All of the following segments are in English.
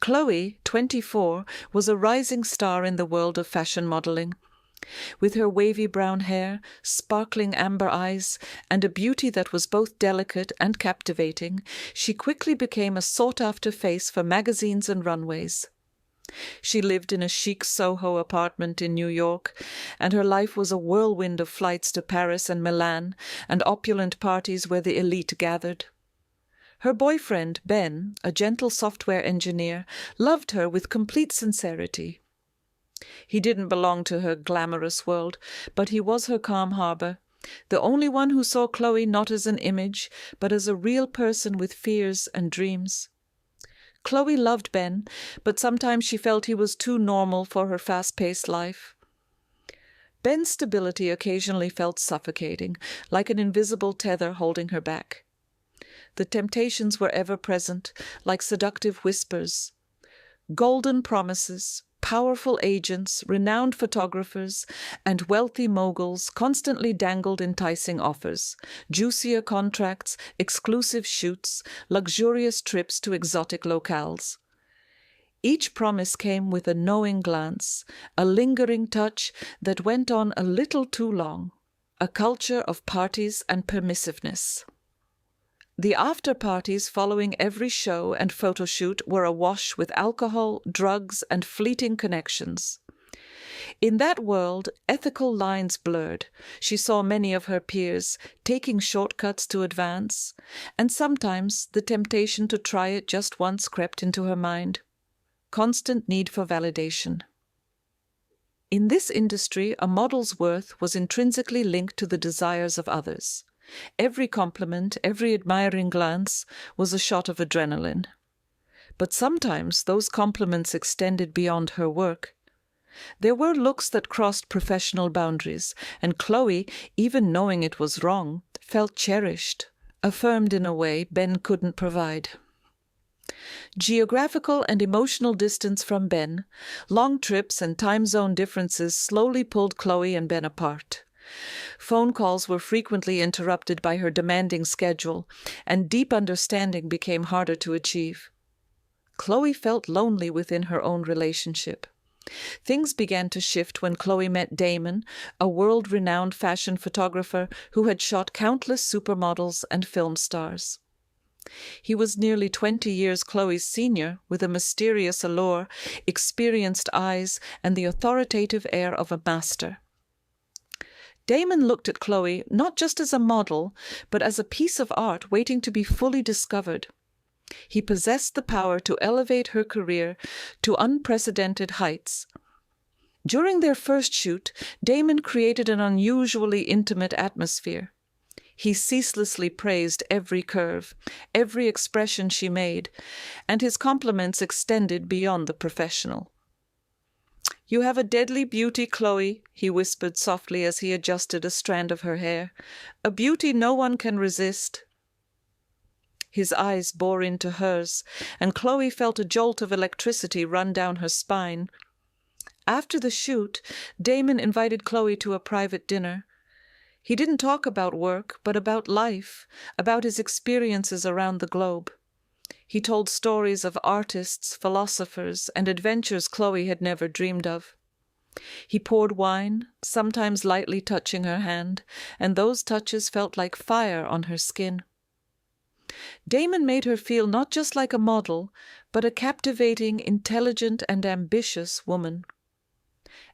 Chloe, 24, was a rising star in the world of fashion modeling. With her wavy brown hair, sparkling amber eyes, and a beauty that was both delicate and captivating, she quickly became a sought-after face for magazines and runways. She lived in a chic Soho apartment in New York, and her life was a whirlwind of flights to Paris and Milan, and opulent parties where the elite gathered. Her boyfriend, Ben, a gentle software engineer, loved her with complete sincerity. He didn't belong to her glamorous world, but he was her calm harbor, the only one who saw Chloe not as an image, but as a real person with fears and dreams. Chloe loved Ben, but sometimes she felt he was too normal for her fast-paced life. Ben's stability occasionally felt suffocating, like an invisible tether holding her back. The temptations were ever present, like seductive whispers. Golden promises, powerful agents, renowned photographers, and wealthy moguls constantly dangled enticing offers, juicier contracts, exclusive shoots, luxurious trips to exotic locales. Each promise came with a knowing glance, a lingering touch that went on a little too long, a culture of parties and permissiveness. The after-parties following every show and photo shoot were awash with alcohol, drugs, and fleeting connections. In that world, ethical lines blurred. She saw many of her peers taking shortcuts to advance, and sometimes the temptation to try it just once crept into her mind. Constant need for validation. In this industry, a model's worth was intrinsically linked to the desires of others. Every compliment, every admiring glance was a shot of adrenaline. But sometimes those compliments extended beyond her work. There were looks that crossed professional boundaries, and Chloe, even knowing it was wrong, felt cherished, affirmed in a way Ben couldn't provide. Geographical and emotional distance from Ben, long trips and time zone differences slowly pulled Chloe and Ben apart. Phone calls were frequently interrupted by her demanding schedule, and deep understanding became harder to achieve. Chloe felt lonely within her own relationship. Things began to shift when Chloe met Damon, a world-renowned fashion photographer who had shot countless supermodels and film stars. He was nearly 20 years Chloe's senior, with a mysterious allure, experienced eyes, and the authoritative air of a master. Damon looked at Chloe not just as a model, but as a piece of art waiting to be fully discovered. He possessed the power to elevate her career to unprecedented heights. During their first shoot, Damon created an unusually intimate atmosphere. He ceaselessly praised every curve, every expression she made, and his compliments extended beyond the professional. "You have a deadly beauty, Chloe," he whispered softly as he adjusted a strand of her hair. "A beauty no one can resist." His eyes bore into hers, and Chloe felt a jolt of electricity run down her spine. After the shoot, Damon invited Chloe to a private dinner. He didn't talk about work, but about life, about his experiences around the globe. He told stories of artists, philosophers, and adventures Chloe had never dreamed of. He poured wine, sometimes lightly touching her hand, and those touches felt like fire on her skin. Damon made her feel not just like a model, but a captivating, intelligent, and ambitious woman.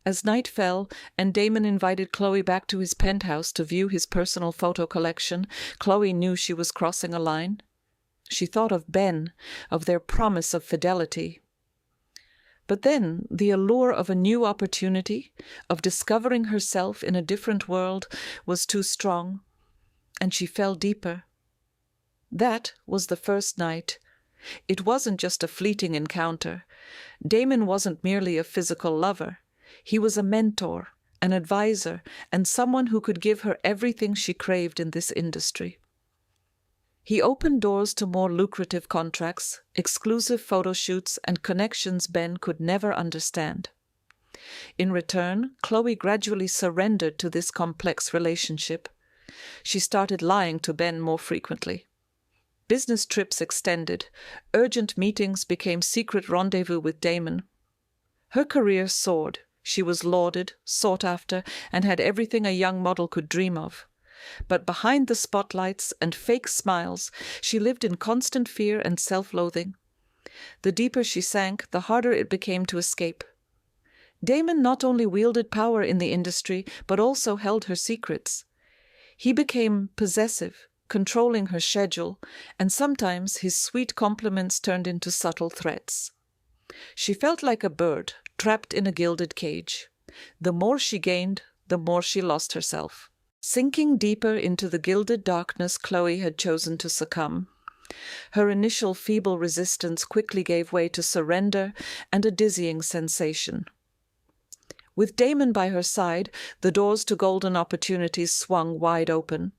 As night fell, and Damon invited Chloe back to his penthouse to view his personal photo collection, Chloe knew she was crossing a line. She thought of Ben, of their promise of fidelity. But then the allure of a new opportunity, of discovering herself in a different world, was too strong, and she fell deeper. That was the first night. It wasn't just a fleeting encounter. Damon wasn't merely a physical lover. He was a mentor, an advisor, and someone who could give her everything she craved in this industry. He opened doors to more lucrative contracts, exclusive photo shoots, and connections Ben could never understand. In return, Chloe gradually surrendered to this complex relationship. She started lying to Ben more frequently. Business trips extended. Urgent meetings became secret rendezvous with Damon. Her career soared. She was lauded, sought after, and had everything a young model could dream of. But behind the spotlights and fake smiles, she lived in constant fear and self-loathing. The deeper she sank, the harder it became to escape. Damon not only wielded power in the industry, but also held her secrets. He became possessive, controlling her schedule, and sometimes his sweet compliments turned into subtle threats. She felt like a bird trapped in a gilded cage. The more she gained, the more she lost herself. Sinking deeper into the gilded darkness, Chloe had chosen to succumb. Her initial feeble resistance quickly gave way to surrender and a dizzying sensation. With Damon by her side, the doors to golden opportunities swung wide open.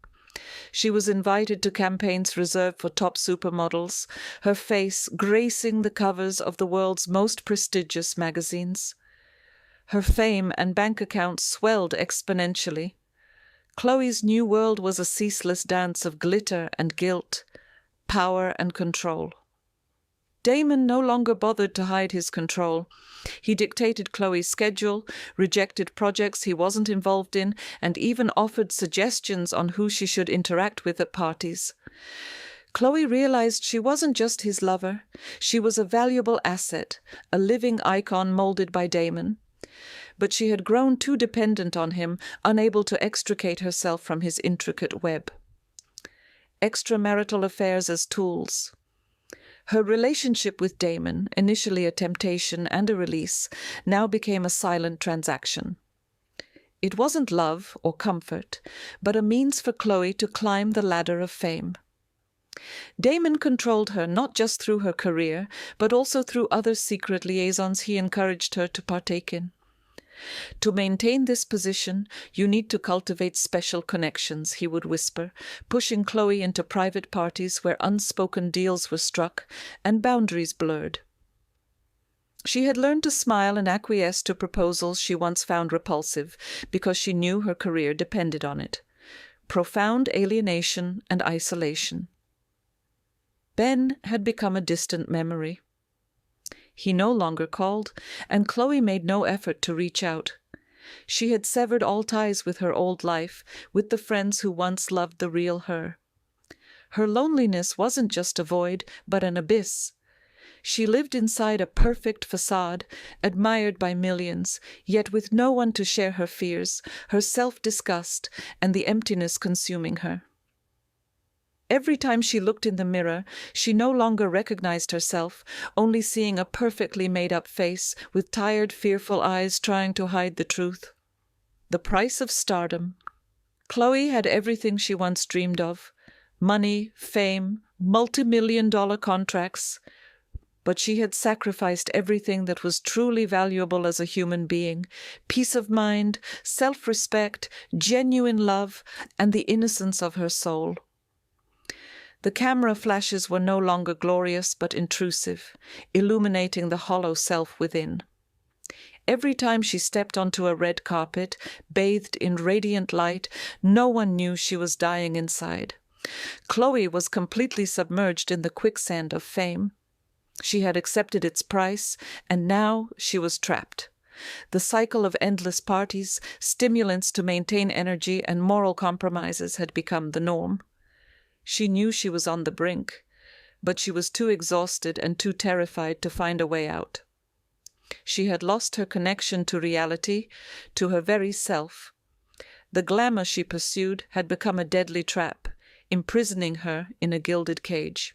She was invited to campaigns reserved for top supermodels, her face gracing the covers of the world's most prestigious magazines. Her fame and bank account swelled exponentially. Chloe's new world was a ceaseless dance of glitter and guilt, power and control. Damon no longer bothered to hide his control. He dictated Chloe's schedule, rejected projects he wasn't involved in, and even offered suggestions on who she should interact with at parties. Chloe realized she wasn't just his lover. She was a valuable asset, a living icon molded by Damon. But she had grown too dependent on him, unable to extricate herself from his intricate web. Extramarital affairs as tools. Her relationship with Damon, initially a temptation and a release, now became a silent transaction. It wasn't love or comfort, but a means for Chloe to climb the ladder of fame. Damon controlled her not just through her career, but also through other secret liaisons he encouraged her to partake in. To maintain this position, you need to cultivate special connections, he would whisper, pushing Chloe into private parties where unspoken deals were struck and boundaries blurred. She had learned to smile and acquiesce to proposals she once found repulsive because she knew her career depended on it. Profound alienation and isolation. Ben had become a distant memory. He no longer called, and Chloe made no effort to reach out. She had severed all ties with her old life, with the friends who once loved the real her. Her loneliness wasn't just a void, but an abyss. She lived inside a perfect facade, admired by millions, yet with no one to share her fears, her self-disgust, and the emptiness consuming her. Every time she looked in the mirror, she no longer recognized herself, only seeing a perfectly made-up face with tired, fearful eyes trying to hide the truth. The price of stardom. Chloe had everything she once dreamed of: money, fame, multi-million-dollar contracts. But she had sacrificed everything that was truly valuable as a human being: peace of mind, self-respect, genuine love, and the innocence of her soul. The camera flashes were no longer glorious but intrusive, illuminating the hollow self within. Every time she stepped onto a red carpet, bathed in radiant light, no one knew she was dying inside. Chloe was completely submerged in the quicksand of fame. She had accepted its price, and now she was trapped. The cycle of endless parties, stimulants to maintain energy, and moral compromises had become the norm. She knew she was on the brink, but she was too exhausted and too terrified to find a way out. She had lost her connection to reality, to her very self. The glamour she pursued had become a deadly trap, imprisoning her in a gilded cage.